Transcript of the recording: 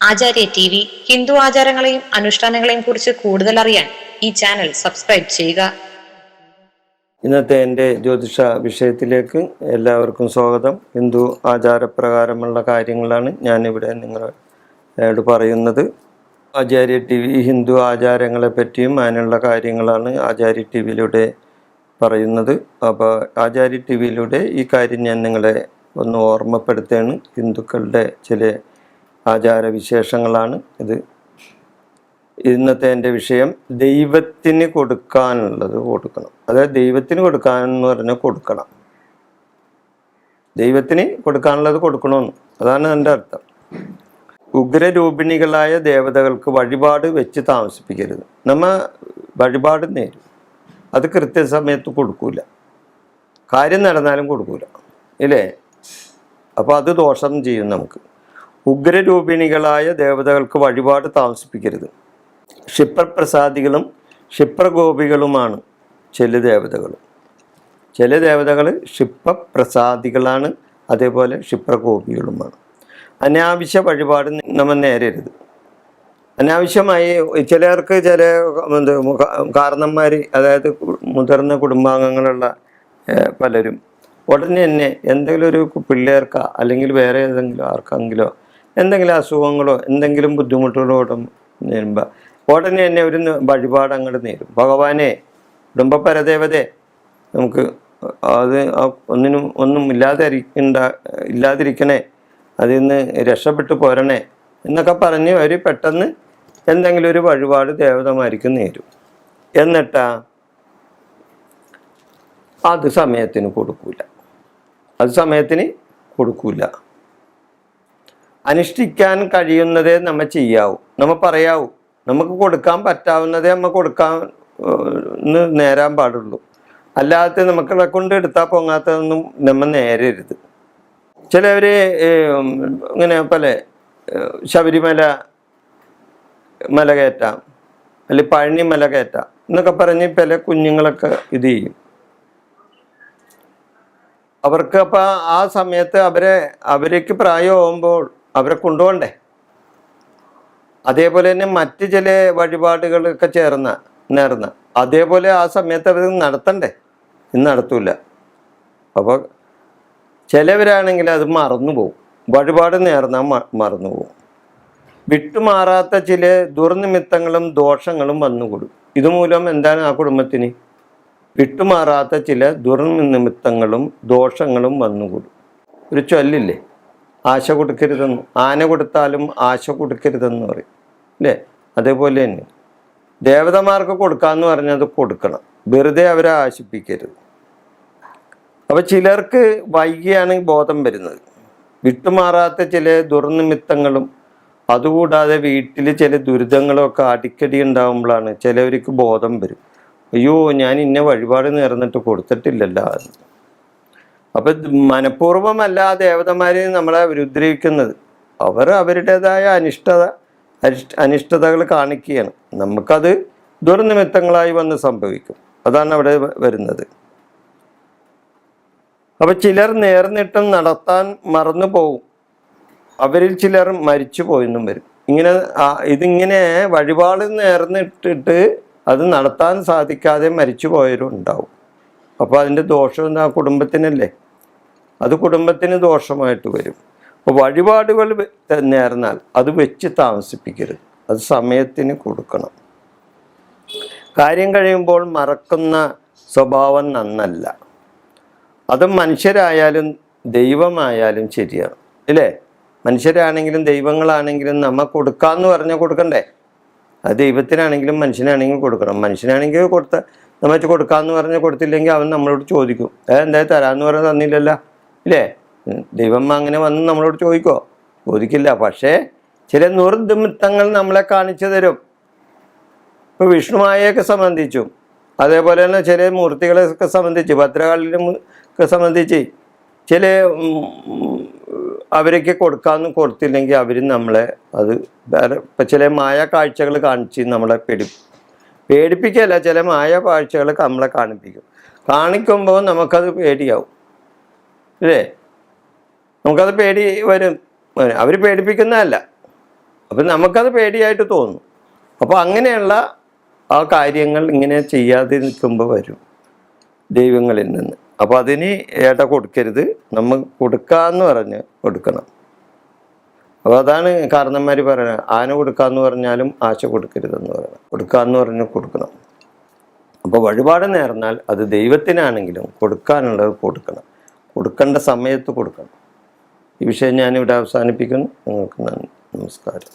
ആചാര്യ T V Hindu ആചാരങ്ങളെയും അനുഷ്ഠാനങ്ങളെയും കുറിച്ച് കൂടുതൽ അറിയാൻ ഈ ചാനൽ സബ്സ്ക്രൈബ് ചെയ്യുക. ഇന്നത്തെ എൻ്റെ ജ്യോതിഷ വിഷയത്തിലേക്ക് എല്ലാവർക്കും സ്വാഗതം. ഹിന്ദു ആചാരപ്രകാരമുള്ള കാര്യങ്ങളാണ് ഞാനിവിടെ നിങ്ങളോട് പറയുന്നത്. ആചാര്യ ടി വി ഹിന്ദു ആചാരങ്ങളെ പറ്റിയും അതിനുള്ള കാര്യങ്ങളാണ് ആചാര്യ ടി വിയിലൂടെ പറയുന്നത്. അപ്പോൾ ആചാര്യ ടി വിയിലൂടെ ഈ കാര്യം ഞാൻ നിങ്ങളെ ഒന്ന് ഓർമ്മപ്പെടുത്തുകയാണ്. ഹിന്ദുക്കളുടെ ചില ആചാരവിശേഷങ്ങളാണ് ഇത്. ഇന്നത്തെ എൻ്റെ വിഷയം ദൈവത്തിന് കൊടുക്കാനുള്ളത് കൊടുക്കണം. അതായത് ദൈവത്തിന് കൊടുക്കാനെന്ന് പറഞ്ഞാൽ കൊടുക്കണം, ദൈവത്തിന് കൊടുക്കാനുള്ളത് കൊടുക്കണമെന്ന്, അതാണ് എൻ്റെ അർത്ഥം. ഉഗ്രരൂപിണികളായ ദേവതകൾക്ക് വഴിപാട് വെച്ച് താമസിപ്പിക്കരുത്. വഴിപാട് നേരും, അത് കൃത്യസമയത്ത് കൊടുക്കൂല, കാര്യം നടന്നാലും കൊടുക്കൂല, ഇല്ലേ? അപ്പോൾ അത് ദോഷം ചെയ്യും നമുക്ക്. ഉഗ്രരൂപിണികളായ ദേവതകൾക്ക് വഴിപാട് താമസിപ്പിക്കരുത്. ക്ഷിപ്രപ്രസാദികളും ക്ഷിപ്രഗോപികളുമാണ് ചില ദേവതകൾ. ചില ദേവതകൾ ക്ഷിപ്രപ്രസാദികളാണ്, അതേപോലെ ക്ഷിപ്രഗോപികളുമാണ്. അനാവശ്യ വഴിപാട് നമ്മൾ നേരരുത്. അനാവശ്യമായി ചിലർക്ക് ചില കാരണന്മാർ, അതായത് മുതിർന്ന കുടുംബാംഗങ്ങളുള്ള പലരും ഉടനെ തന്നെ എന്തെങ്കിലും ഒരു പിള്ളേർക്കോ അല്ലെങ്കിൽ വേറെ ഏതെങ്കിലും ആർക്കെങ്കിലോ എന്തെങ്കിലും അസുഖങ്ങളോ എന്തെങ്കിലും ബുദ്ധിമുട്ടുകളോ നേരുമ്പോൾ ഉടനെ തന്നെ ഒരു വഴിപാട് അങ്ങോട്ട് നേരും. ഭഗവാനെ, കുടുംബപരദേവതയെ, നമുക്ക് അത് ഒന്നും ഇല്ലാതിരിക്കണേ, അതിൽ നിന്ന് രക്ഷപ്പെട്ടു പോരണേ എന്നൊക്കെ പറഞ്ഞ് അവർ പെട്ടെന്ന് എന്തെങ്കിലും ഒരു വഴിപാട് ദേവതമാർക്ക് നേരും. എന്നിട്ടാ അത് സമയത്തിന് കൊടുക്കൂല. അനുഷ്ഠിക്കാൻ കഴിയുന്നതേ നമ്മൾ ചെയ്യാവൂ, നമ്മൾ പറയാവൂ. നമുക്ക് കൊടുക്കാൻ പറ്റാവുന്നതേ നമ്മൾ കൊടുക്കാൻ നേരാൻ പാടുള്ളൂ. അല്ലാതെ നമുക്കുള്ള കൊണ്ട് എടുത്താൽ പൊങ്ങാത്തതൊന്നും നമ്മൾ നേരരുത്. ചിലവർ ഇങ്ങനെ പല ശബരിമല മല കയറ്റാം, അല്ലെങ്കിൽ പഴനി മല കയറ്റാം എന്നൊക്കെ പറഞ്ഞ് പല കുഞ്ഞുങ്ങളൊക്കെ ഇത് ചെയ്യും. അവർക്ക് അപ്പം ആ സമയത്ത് അവരേക്ക് പ്രായമാകുമ്പോൾ അവരെ കൊണ്ടുപോകണ്ടേ? അതേപോലെ തന്നെ മറ്റ് ചില വഴിപാടുകളൊക്കെ നേർന്ന അതേപോലെ ആ സമയത്ത് അവർ നടത്തണ്ടേ? ഇന്ന് നടത്തൂല. അപ്പോൾ ചിലവരാണെങ്കിൽ അത് മറന്നുപോകും, വഴിപാട് നേർന്നാൽ മറന്നുപോകും. വിട്ടുമാറാത്ത ചില ദുർനിമിത്തങ്ങളും ദോഷങ്ങളും വന്നുകൂടും. ഇതുമൂലം എന്താണ് ആ കുടുംബത്തിന്? വിട്ടുമാറാത്ത ചില ദുർനിമിത്തങ്ങളും ദോഷങ്ങളും വന്നുകൂടും. ഒരു ചൊല്ലില്ലേ, ആശ കൊടുക്കരുതെന്ന്. ആന കൊടുത്താലും ആശ കൊടുക്കരുതെന്ന് പറയും, അല്ലേ? അതേപോലെ തന്നെ ദേവതമാർക്ക് കൊടുക്കാമെന്ന് പറഞ്ഞത് കൊടുക്കണം, വെറുതെ അവരെ ആശിപ്പിക്കരുത്. അപ്പോൾ ചിലർക്ക് വൈകിയാണ് ബോധം വരുന്നത്. വിട്ടുമാറാത്ത ചില ദുർനിമിത്തങ്ങളും അതുകൂടാതെ വീട്ടിൽ ചില ദുരിതങ്ങളും ഒക്കെ അടിക്കടി ഉണ്ടാകുമ്പോഴാണ് ചിലവർക്ക് ബോധം വരും. അയ്യോ, ഞാൻ ഇന്ന വഴിപാട് നേർന്നിട്ട് കൊടുത്തിട്ടില്ലല്ലോ. അപ്പം മനഃപൂർവ്വമല്ല ദേവതമാരെ നമ്മളെ വിരുദ്രവിക്കുന്നത്. അവർ അവരുടേതായ അനിഷ്ടതകൾ കാണിക്കുകയാണ്. നമുക്കത് ദുർനിമിത്തങ്ങളായി വന്ന് സംഭവിക്കും. അതാണ് അവിടെ വരുന്നത്. അപ്പം ചിലർ നേർന്നിട്ടും നടത്താൻ മറന്നു പോകും. അവരിൽ ചിലർ മരിച്ചു പോയെന്നും വരും. ഇതിങ്ങനെ വഴിപാട് നേർന്നിട്ടിട്ട് അത് നടത്താൻ സാധിക്കാതെ മരിച്ചു പോയവരും ഉണ്ടാവും. അപ്പോൾ അതിൻ്റെ ദോഷം ആ കുടുംബത്തിനല്ലേ, അത് കുടുംബത്തിന് ദോഷമായിട്ട് വരും. അപ്പോൾ വഴിപാടുകൾ നേർന്നാൽ അത് വെച്ച് താമസിപ്പിക്കരുത്, അത് സമയത്തിന് കൊടുക്കണം. കാര്യം കഴിയുമ്പോൾ മറക്കുന്ന സ്വഭാവം നന്നല്ല. അത് മനുഷ്യരായാലും ദൈവമായാലും ശരിയാണ്, ഇല്ലേ? മനുഷ്യരാണെങ്കിലും ദൈവങ്ങളാണെങ്കിലും നമ്മൾ കൊടുക്കാമെന്ന് പറഞ്ഞാൽ കൊടുക്കണ്ടേ? അത് ദൈവത്തിനാണെങ്കിലും മനുഷ്യനാണെങ്കിലും കൊടുക്കണം. മനുഷ്യനാണെങ്കിൽ നമ്മൾ കൊടുക്കാമെന്ന് പറഞ്ഞാൽ കൊടുത്തില്ലെങ്കിൽ അവൻ നമ്മളോട് ചോദിക്കും, എന്തായാലും തരാമെന്ന് പറഞ്ഞാൽ തന്നില്ലല്ലോ, ഇല്ലേ? ദൈവം അങ്ങനെ വന്ന് നമ്മളോട് ചോദിക്കില്ല. പക്ഷേ ചില നിർനിമിത്തങ്ങൾ നമ്മളെ കാണിച്ചു തരും. ഇപ്പോൾ വിഷ്ണുമായയൊക്കെ സംബന്ധിച്ചും അതേപോലെ തന്നെ ചില മൂർത്തികളെയൊക്കെ സംബന്ധിച്ച്, ഭദ്രകാളിനെ സംബന്ധിച്ച് ചില അവരൊക്കെ കൊടുത്തില്ലെങ്കിൽ അവർ നമ്മളെ ഇപ്പം ചില മായ കാഴ്ചകൾ കാണിച്ച് നമ്മളെ പേടിപ്പിക്കുകയല്ല, ചില മായ കാഴ്ചകൾ നമ്മളെ കാണിക്കുമ്പോൾ നമുക്കത് പേടിയാവും, അല്ലേ? നമുക്കത് പേടി വരും. അവർ പേടിപ്പിക്കുന്നതല്ല, അപ്പം നമുക്കത് പേടിയായിട്ട് തോന്നും. അപ്പോൾ അങ്ങനെയുള്ള ആ കാര്യങ്ങൾ ഇങ്ങനെ ചെയ്യാതെ നിൽക്കുമ്പോൾ വരും ദൈവങ്ങളിൽ നിന്ന്. അപ്പോൾ അതിന് കൊടുക്കരുത്, നമ്മൾ കൊടുക്കാമെന്ന് പറഞ്ഞ് കൊടുക്കണം. അപ്പോൾ അതാണ് കാരണന്മാർ പറയുന്നത്, ആന കൊടുക്കാമെന്ന് പറഞ്ഞാലും ആശ കൊടുക്കരുതെന്ന് പറയണം. കൊടുക്കാമെന്ന് പറഞ്ഞ് കൊടുക്കണം. അപ്പോൾ വഴിപാട് നേർന്നാൽ അത് ദൈവത്തിനാണെങ്കിലും കൊടുക്കാനുള്ളത് കൊടുക്കണം, കൊടുക്കേണ്ട സമയത്ത് കൊടുക്കണം. ഈ വിഷയം ഞാനിവിടെ അവസാനിപ്പിക്കുന്നു. നിങ്ങൾക്ക് നന്ദി, നമസ്കാരം.